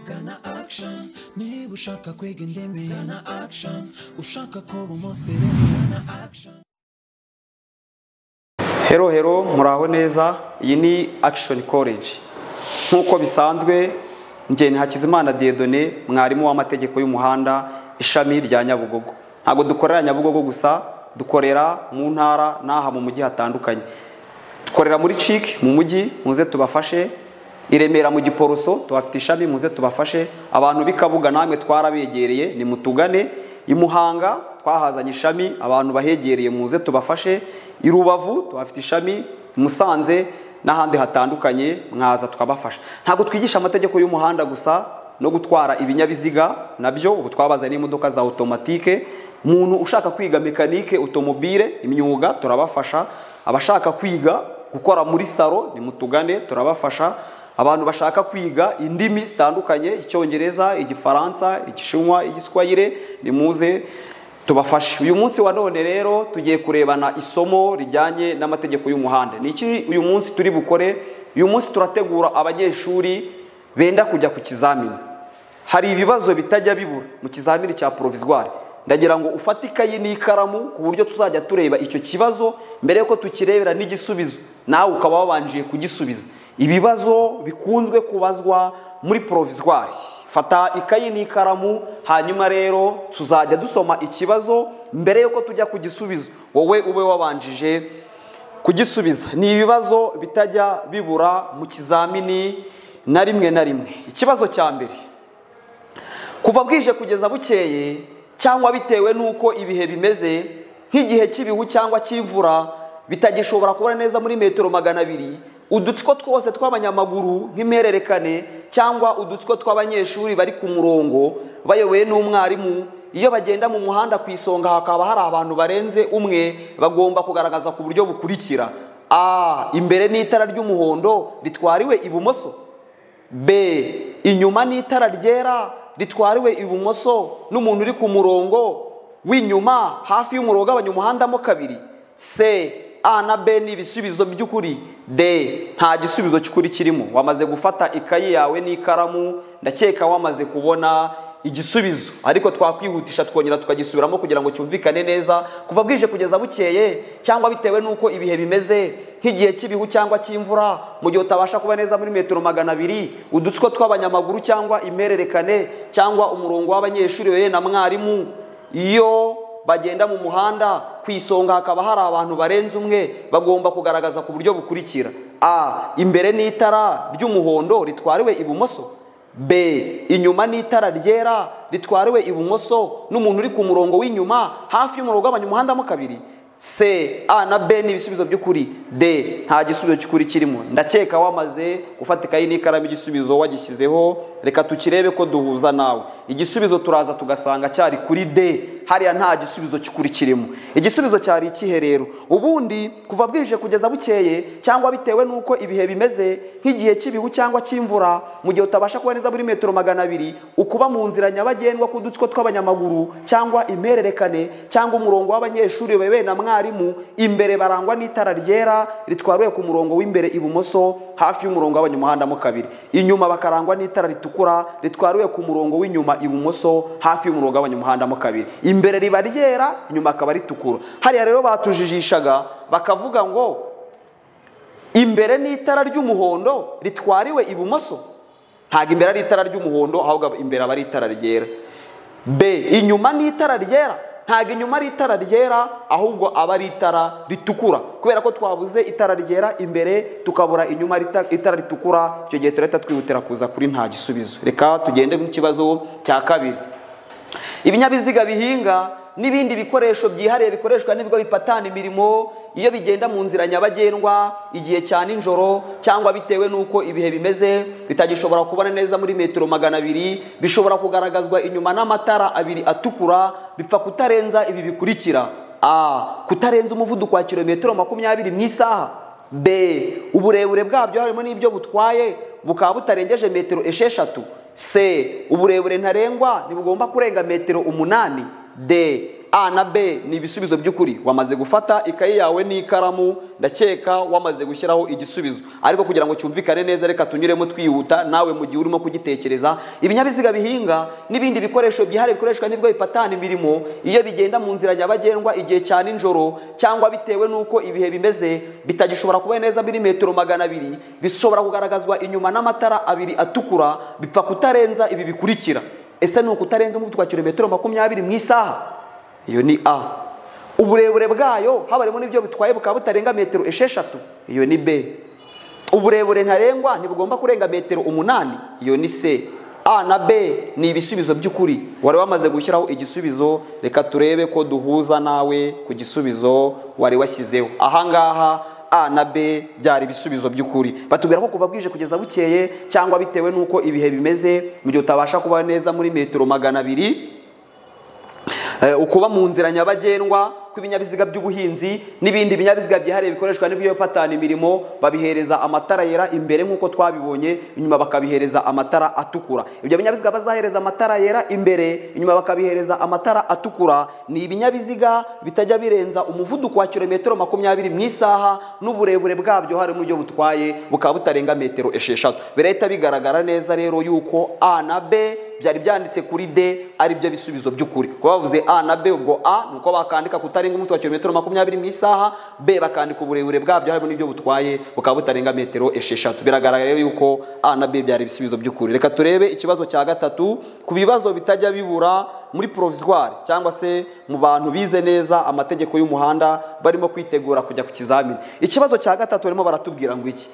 Gana action niba ushaka kwiga indimi Gana action ushaka kuba umusirimu Gana action. Hero muraho neza, iyi ni Action College. Nkuko bisanzwe njye ni Hakizimana Dieudonné, mwarimu w'amategeko y'umuhanda ishami rya Nyabugogo. Ntago dukorera Nyabugogo gusa, dukorera mu ntara naha mu mujyi hatandukanye. Dukorera muri CIK mu mujyi, muze tubafashe. I Remera mu Giporoso tubafite ishami, muze tubafashe. Abantu b'Ikabuga namwe twarabegereye, ni mutugane. I Muhanga twahazanye ishami, abantu bahegereye muze tubafashe. I Rubavu tubafite ishami, I Musanze n'ahandi hatandukanye mwaza tukabafasha. Ntago twigisha amategeko y'umuhanda gusa no gutwara ibinyabiziga, nabyo ubu twabaza n'imodoka za automatique. Umuntu ushaka kwiga mekanike automobile imyuga turabafasha. Abashaka kwiga gukora muri salo ni mutugane turabafasha. Abantu bashaka kwiga indimi zitandukanye, Icyongereza, Igifaransa, Igishinwa, Igiswahili, ni muze tubafashe. Uyu munsi wa none rero tugiye kurebana isomo rijyanye n'amategeko y'umuhanda. Niki uyu munsi turi bukore? Uyu munsi turategura abanyeshuri benda kujya ku kizamini. Hari ibibazo bitajya bibura mu kizamini cya provisoire. Ndagira ngo ufate ikayi n'ikaramu ku buryo tuzajya tureba icyo kibazo mbere yuko tukirebera n'igisubizo, nawe ukaba wabanjiye kugisubiza. Ibibazo bikunzwe kubazwa muri provisoire. Fata ikayi n'ikaramu, hanyuma rero tuzajya dusoma ikibazo mbere yuko tujya kugisubiza, wowe ube wabanjije kugisubiza. Ni ibibazo bitajya bibura mu kizamini na rimwe na rimwe. Ikibazo cya mbere: kuva bwije kugeza bukeye cyangwa bitewe nuko ibihe bimeze, nk'igihe cy'ibihu cyangwa cy'imvura bitagishobora kubona neza muri metero 200, udutsiko twose tw'abanyamaguru nk'impererekane cyangwa udutsiko tw'abanyeshuri bari ku murongo bayoboye n'umwarimu, iyo bagenda mu muhanda ku isonga hakaba hari abantu barenze umwe, bagomba kugaragaza ku buryo bukurikira: A. Imbere n'itara ry'umuhondo ritwariwe ibumoso. B. Inyuma n'itara ryera ritwariwe ibumoso n'umuntu uri ku murongo w'inyuma hafi y'umurongo ugabanya umuhanda mo kabiri. C. A na B ni ibisubizo by'ukuri. D. Nta gisubizo cy'ukuri kirimo. Wamaze gufata ikayi yawe n'ikaramu, ndakeka wamaze kubona igisubizo, ariko twakwihutisha twongera tukagisubiramo kugira ngo cyumvikane neza. Kuva bwije kugeza bukeye cyangwa bitewe nuko ibihe bimeze, nk'igihe cy'ibihu cyangwa cy'imvura, mu gihe utabasha kuba neza muri metero 200, udutsiko tw'abanyamaguru cyangwa impererekane cyangwa umurongo w'abanyeshuri wewe na mwarimu, iyo bagenda mu muhanda ku isonga hakaba hari abantu barenze umwe, bagomba kugaragaza ku buryo bukurikira: A. Imbere n'itara ry'umuhondo ritwariwe ibumoso. B. Inyuma n'itara ryera ritwariwe ibumoso n'umuntu uri ku murongo w'inyuma hafi y'umurongo ugabanya umuhanda mo kabiri. C. A na B ni ibisubizo by'ukuri. D. Nta gisubizo cy'ukuri kirimo. Ndakeka wamaze gufata ikayi n'ikaramu, igisubizo wagishyizeho. Reka tukirebe ko duhuza nawe. Igisubizo turaza tugasanga cyari kuri D, hariya nta gisubizo cy'ukuri kirimo. Igisubizo cyari ikihe rero? Ubundi kuva bwije kugeza bukeye cyangwa bitewe nuko ibihe bimeze, nk'igihe cy'ibihu cyangwa cy'imvura, mu gihe utabasha kuba neza muri metero 200, ukuba mu nzira nyabagendwa ku dutsiko tw'abanyamaguru cyangwa impererekane cyangwa umurongo w'abanyeshuri wewe na mwarimu, imbere barangwa n'itara ryera ritwariwe ku murongo w'imbere ibumoso hafi y'umurongo w'abanyumuhanda mo kabiri. Inyuma bakarangwa n'itara ritukura ritwariwe ku murongo w'inyuma ibumoso hafi y'umurongo w'abanyumuhanda mo kabiri. Imbere riba ryera, inyuma akaba ritukura. Hariya rero batujijishaga bakavuga ngo imbere n'itara ry'umuhondo ritwariwe ibumoso. Ntago imbere ari itara ry'umuhondo, ahubwo imbere aba ari itara ryera. B. Inyuma n'itara ryera. Ntago inyuma ari itara ryera, ahubwo aba ari itara ritukura. Kubera ko twabuze itara ryera imbere tukabura inyuma itara ritukura, icyo gihe turahita twihutira kuza kuri nta gisubizo. Reka tugende mu kibazo cya kabiri. Ibinyabiziga bihinga n'ibindi bikoresho byihariye bikoreshwa n'ibigo bipatana imirimo iyo bigenda mu nzira nyabagendwa igihe cya nijoro cyangwa bitewe nuko ibihe bimeze, bitagishobora kubona neza muri metero 200, bishobora kugaragazwa inyuma n'amatara abiri atukura, bipfa kutarenza ibi bikurikira: A. Kutarenza umuvuduko wa kilometero 20 mu isaha. B. Uburebure bwabyo harimo n'ibyo butwaye bukaba butarengeje metero 6. C. Uburebure ntarengwa ntibugomba kurenga metero 8. D. A na B ni ibisubizo by'ukuri. Wamaze gufata ikayi yawe n'ikaramu, ndakeka wamaze gushyiraho igisubizo, ariko kugira ngo cyumvikane neza reka tunyuremo twihuta nawe mu gihe urimo kugitekereza. Ibinyabiziga bihinga n'ibindi bikoresho byihariye bikoreshwa nibwo bipatana imirimo iyo bigenda mu nzira nyabagendwa igihe cya nijoro, cyangwa bitewe n'uko ibihe bimeze bitagishobora kuba neza milimetero 200, bishobora kugaragazwa inyuma n'amatara abiri atukura, bipfa kutarenza ibi bikurikira. Ese ni ukutarenza umuvuduko wa kilometero 20 mu isaha? Iyo ni A. Uburebure bwayo habarimo n'ibyo bitwaye bukaba butarenga metero 6. Iyo ni B. Uburebure ntarengwa ntibugomba kurenga metero 8. Iyo ni C. A na B ni ibisubizo by'ukuri. Wari wamaze gushyiraho igisubizo, reka turebe ko duhuza nawe ku gisubizo wari washyizeho. Ahangaha A na B byari ibisubizo by'ukuri. Batubwira ko kuva bwije kugeza bukeye, cyangwa bitewe n'uko ibihe bimeze, mu gihe utabasha kuba neza muri metero 200, ukuba mu nzira nyabagendwa kw'ibinyabiziga by'ubuhinzi n'ibindi binyabiziga byihariye bikoreshwa n'ibyo patana imirimo, babihereza amatara yera imbere nk'uko twabibonye, inyuma bakabihereza amatara atukura. Ibyo binyabiziga bazahereza amatara yera imbere, inyuma bakabihereza amatara atukura, ni ibinyabiziga bitajya birenza umuvuduko wa kilometero 20 mu isaha, n'uburebure bwabyo harimo ibyo butwaye bukaba butarenga metero 6. Birahita bigaragara neza rero yuko A na B byari byanditse kuri D ari byo bisubizo by'ukuri. Kuba bavuze A na B, ubwo A nuko bakandika kutarenga umuvuduko wa kilometero 20 mu isaha, B bakandika uburebure bwabyo harimo n'ibyo butwaye bukaba butarenga metero 6. Biragaragara rero yuko A na B byari ibisubizo by'ukuri. Reka turebe ikibazo cya gatatu ku bibazo bitajya bibura muri provisoire, cyangwa se mu bantu bize neza amategeko y'umuhanda barimo kwitegura kujya ku kizamini. Ikibazo cya gatatu barimo baratubwira ngo iki: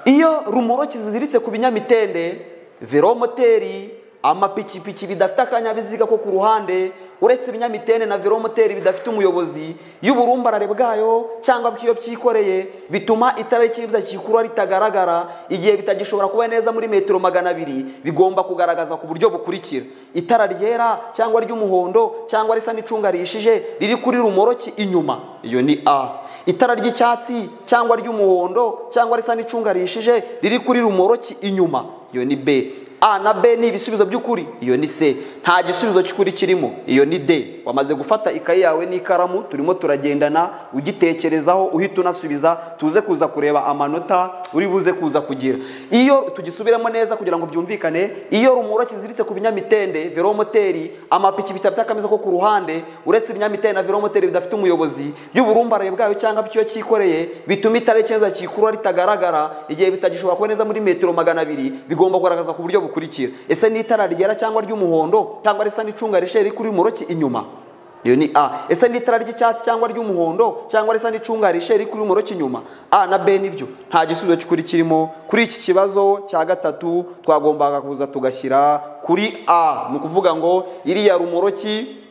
iyo rumoroki ziziritse ku binyamitende, velomoteri, amapikipiki bidafite akanyabiziga ko ku ruhande, uretse ibinyamitende na velomoteri bidafite umuyobozi, y'uburumbarare bwayo cyangwa bw'iyo byikoreye, bituma itara ry'ikibuza kikura ritagaragara igihe bitagishobora kuba neza muri metero 200, bigomba kugaragaza ku buryo bukurikira: itara ryera cyangwa ry'umuhondo cyangwa risa n'icunga rishije riri kuri rumoroki inyuma. Iyo ni A. Itara ry'icyatsi cyangwa ry'umuhondo cyangwa risa n'icunga rishije riri kuri rumoroki inyuma. Iyo ni B. A na B ni ibisubizo by'ukuri. Iyo ni C. Nta gisubizo cy'ukuri kirimo. Iyo ni D. Wamaze gufata ikayi yawe n'ikaramu, turimo turagendana ugitekerezaho, uhita unasubiza, tuze kuza kureba amanota uri buze kuza kugira. Iyo tugisubiramo neza kugira ngo byumvikane, iyo rumoroki ziziritse ku binyamitende, velomoteri, amapiki bidafite akameza ko ku ruhande, uretse ibinyamitende na velomoteri bidafite umuyobozi, y'uburumbarare bwayo cyangwa byo cyikoreye, bituma itara ry'ikibuza kikura ritagaragara igihe bitagishobora kuba neza muri metero 200, bigomba kugaragaza ku buryo bukurikira: ese ni itara ryera cyangwa ry'umuhondo cyangwa risa n'icunga rishe riri kuri rumoroki inyuma? Iyo ni A. Ese ni itara ry'icyatsi cyangwa ry'umuhondo cyangwa risa n'icunga rishe riri kuri rumoroki inyuma? A na B nibyo. Nta gisubizo cy'ukuri kirimo. Kuri iki kibazo cya gatatu twagombaga kuza tugashyira kuri A. Ni ukuvuga ngo iriya rumoroki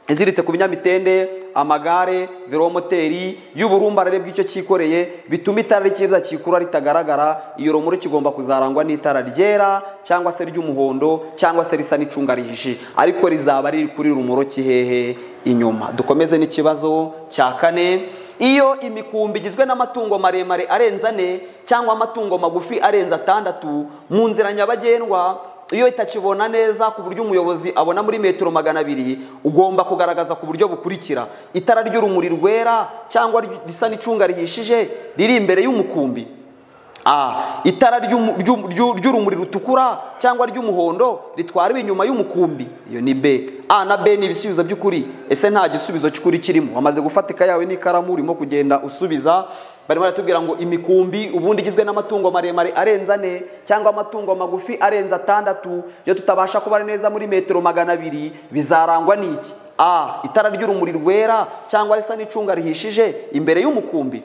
iziritse ku binyamitende, amagare, velomoteri, y'uburumbarare bw'icyo cyikoreye, bituma itara ry'ikibuza kikura ritagaragara, iyo rumoroki igomba kuzarangwa n'itara ryera cyangwa se ry'umuhondo cyangwa se risa n'icunga rihishe, ariko rizaba riri kuri rumoroki hehe? Inyuma. Dukomeze n'ikibazo cya kane. Iyo imikumbi igizwe n'amatungo maremare arenze 4 cyangwa amatungo magufi arenze 6 mu nzira nyabagendwa, iyo itakibona neza ku buryo umuyobozi abona muri metero 200, ugomba kugaragaza ku buryo bukurikira: itara ry'urumuri rwera cyangwa risa n'icunga rihishije riri imbere y'umukumbi. A. Itara ry'urumuri rutukura cyangwa ry'umuhondo ritwara inyuma y'umukumbi. Iyo ni B. A na B ni ibisubizo by'ukuri. Ese nta gisubizo cy'ukuri kirimo? Wamaze gufatika yawe n'ikaramu, urimo kugenda usubiza. Barimo baratubwira ngo imikumbi ubundi igizwe n'amatungo maremare arenze 4 cyangwa amatungo magufi arenze 6, iyo tutabasha kubara neza muri metero 200, bizarangwa n'iki? A. Itara ry'urumuri rwera cyangwa risa n'icunga rihishije imbere y'umukumbi.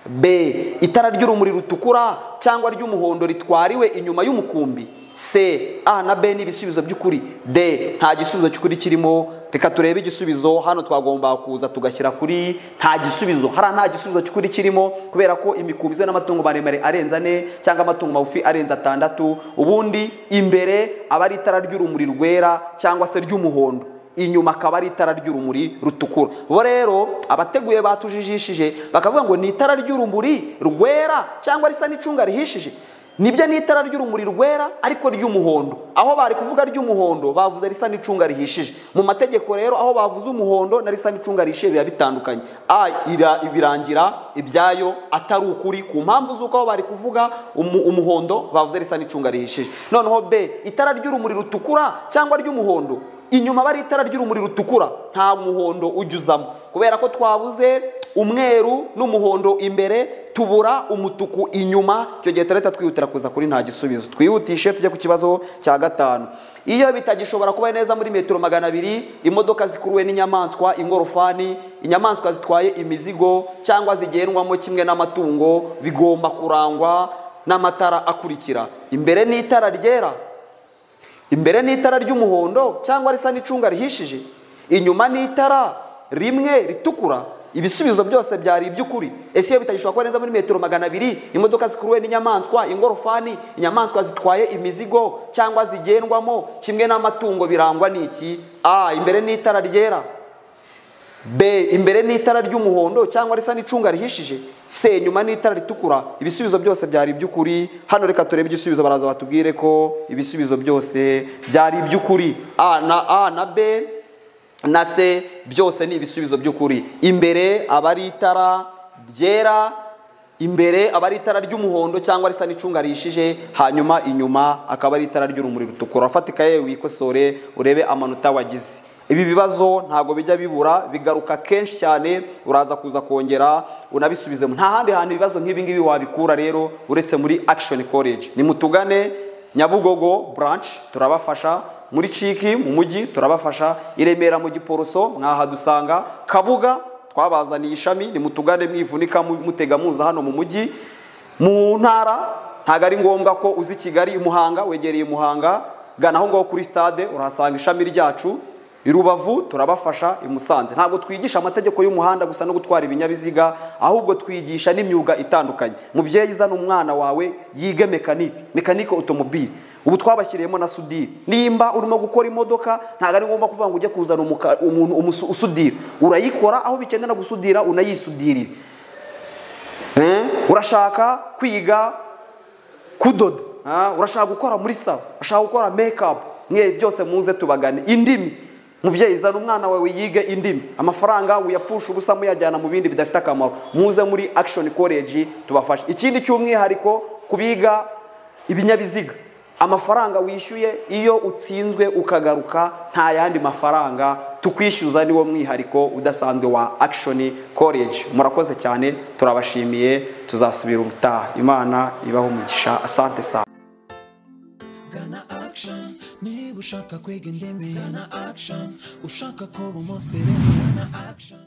B. Itara ry'urumuri rutukura cyangwa ry'umuhondo ritwariwe inyuma y'umukumbi. C. A na B ni ibisubizo by'ukuri. D. Nta gisubizo cy'ukuri kirimo. Reka turebe igisubizo. Hano twagomba kuza tugashyira kuri nta gisubizo. Nta gisubizo cy'ukuri kirimo, kubera ko imikumbi izwe n'amatungo maremare arenze 4 cyangwa amatungo magufi arenze 6, ubundi imbere aba ari itara ry'urumuri rwera cyangwa se ry'umuhondo, inyuma akaba ari itara ry'urumuri rutukura. Bo rero abateguye batujijishije bakavuga ngo ni itara ry'urumuri rwera cyangwa risa n'icunga rihishije. nibyo ni itara ry'urumuri rwera ariko ry'umuhondo. Aho bari kuvuga ry'umuhondo bavuze risa n'icunga rihishije. Mu mategeko rero aho bavuze umuhondo na risa n'icunga rihishije biba bitandukanye. Birangira ibyayo atari ukuri ku mpamvu z'uko aho bari kuvuga umuhondo bavuze risa n'icunga rihishije. Noneho B, itara ry'urumuri rutukura cyangwa ry'umuhondo, inyuma bari itara ry'urumuri rutukura nta muhondo ujyuzamo, kubera ko twabuze umweru n'umuhondo imbere, tubura umutuku inyuma. Icyo gihe turahita twihutira kuza kuri nta gisubizo. Twihutishe tujye ku kibazo cya 5. Iyo bitagishobora kuba neza muri metero 200, imodoka zikuruwe n'inyamaswa, ingorofani, inyamaswa zitwaye imizigo cyangwa zigendwamo kimwe n'amatungo, bigomba kurangwa n'amatara akurikira. Imbere ni itara ryera, imbere ni itara ry'umuhondo cyangwa risa n'icunga rihishije, inyuma ni itara rimwe ritukura. Ibisubizo byose byari iby'ukuri. Ese iyo bitagishobora kuba neza muri metero 200, imodoka zikuruwe n'inyamaswa, ingorofani, inyamaswa zitwaye imizigo cyangwa zigendwamo kimwe n'amatungo, birangwa n'iki? A, imbere ni itara ryera. B, imbere ni itara ry'umuhondo cyangwa risa n'icunga rihishije. C, inyuma ni itara ritukura. Ibisubizo byose byari iby'ukuri. Hano reka turebe igisubizo, baraza batubwire ko ibisubizo byose byari iby'ukuri. A na B na C byose ni ibisubizo by'ukuri. Imbere aba ari itara ryera, imbere aba ari itara ry'umuhondo cyangwa risa n'icunga rihishije, hanyuma inyuma akaba ari itara ry'urumuri rutukura. Ufatika yewe wikosore urebe amanota wagize. Ibi bibazo ntago bijya bibura, bigaruka kenshi cyane, uraza kuza kongera unabisubizemo. Nta handi hantu ibibazo nk'ibi ngibi wabikura rero uretse muri Action College. Ni mutugane Nyabugogo branch turabafasha, muri Ciki mu mujyi turabafasha, i Remera mu Giporoso mwahadusanga, Kabuga twabazaniye ishami, ni mutugane mwivunika mutega muza hano mu mujyi. Mu ntara ntago ari ngombwa ko uzi Kigali, Muhanga wegereye Muhanga, gana aho ngaho kuri stade urahasanga ishami ryacu. I Rubavu turabafasha, i Musanze. Ntabwo twigisha amategeko y'umuhanda gusa no gutwara ibinyabiziga, ahubwo twigisha n'imyuga itandukanye. Mubyeyi zana umwana wawe yige mekanike automobile. Ubu twabashyiriyemo na sudire. Nimba urimo gukora imodoka ntago ari ngombwa kuvuga ngo ujye kuzana umuntu usudira. Urayikora aho bikenera gusudira unayisudirira. Urashaka kwiga kudoda, urashaka gukora muri salo, urashaka gukora makeup, mwe byose muze tubagane. Indimi, mubyeyi zana umwana wawe yige indimi, amafaranga uyapfusha ubusa muyajyana mu bindi bidafite akamaro. Muze muri Action College tubafasha. Ikindi cy'umwihariko kubiga ibinyabiziga, amafaranga wishyuye iyo utsinzwe ukagaruka nta yandi mafaranga tukwishyuza, niwo mwihariko udasanzwe wa Action College. Murakoze cyane, turabashimiye, tuzasubira ubutaha. Imana ibaho umugisha. Asante sana. Gana Action, niba ushaka kwiga indimi, Gana Action. Ushaka kuba umusirimu, Gana Action.